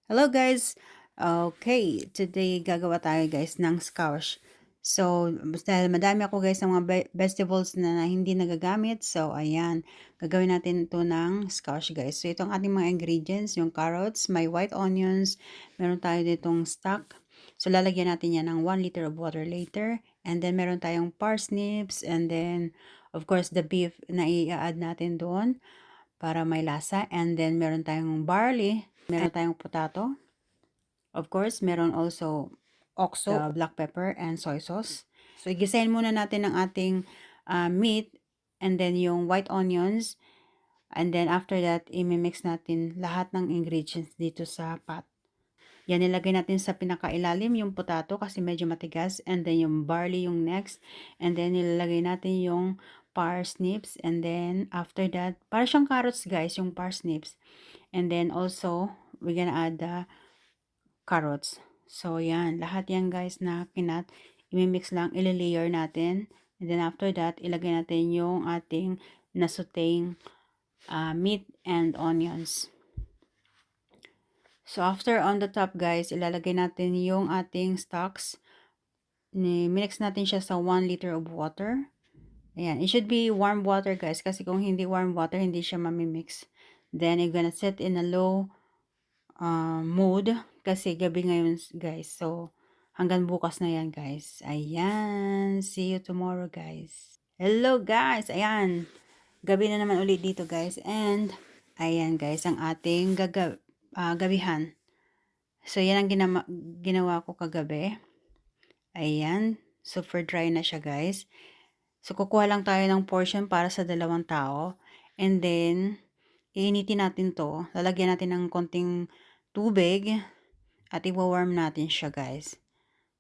Hello guys! Okay, today gagawa tayo guys ng squash. So, dahil madami ako guys ng mga vegetables na hindi nagagamit. So, ayan, gagawin natin ito ng squash guys. So, itong ating mga ingredients, yung carrots, may white onions, meron tayo ditong stock. So, lalagyan natin yan ng 1 liter of water later. And then, meron tayong parsnips. And then, of course, the beef na i-add natin doon para may lasa. And then, meron tayong barley. Meron tayong potato. Of course, meron also OXO, black pepper, and soy sauce. So, igisahin muna natin ang ating meat and then yung white onions. And then, after that, imimix natin lahat ng ingredients dito sa pot. Yan, nilagay natin sa pinakailalim yung potato kasi medyo matigas. And then, yung barley yung next. And then, nilalagay natin yung parsnips. And then, after that, para siyang carrots guys, yung parsnips. And then, also, we're gonna add the carrots. So, yan. Lahat yan guys na kinat. Imimix lang, ili-layer natin. And then after that, ilagay natin yung ating nasuteng meat and onions. So, after on the top guys, ilalagay natin yung ating stocks. Minix natin siya sa 1 liter of water. Ayan. It should be warm water guys. Kasi kung hindi warm water, hindi siya mamimix. Then, you're gonna set in a low mode. Kasi gabi ngayon guys. So, hanggang bukas na yan guys. Ayan. See you tomorrow guys. Hello guys. Ayan. Gabi na naman ulit dito guys. And, ayan guys. Ang ating gabihan. So, yan ang ginawa ko kagabi. Ayan. Super dry na siya guys. So, kukuha lang tayo ng portion para sa 2 tao. And then, iinitin natin to. Lalagyan natin ng konting tubig. At i-warm natin siya guys.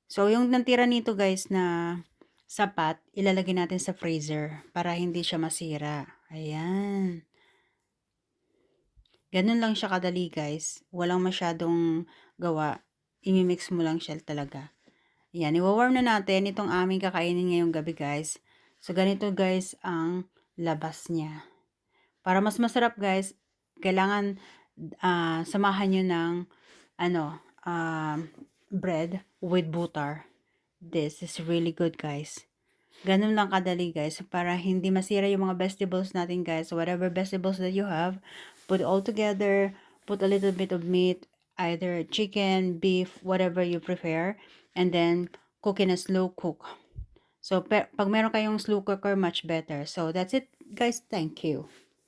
So, yung natira nito guys na sapat, ilalagay natin sa freezer para hindi siya masira. Ayan. Ganun lang siya kadali guys. Walang masyadong gawa. Imimix mo lang siya talaga. Ayan, i-warm na natin itong aming kakainin ngayong gabi guys. So, ganito guys ang labas niya. Para mas masarap guys, kailangan samahan nyo ng bread with butter. This is really good guys. Ganun lang kadali guys para hindi masira yung mga vegetables natin guys. Whatever vegetables that you have, put all together, put a little bit of meat, either chicken, beef, whatever you prefer, and then cook in a slow cook. So pag meron kayong slow cooker, much better. So that's it guys. Thank you.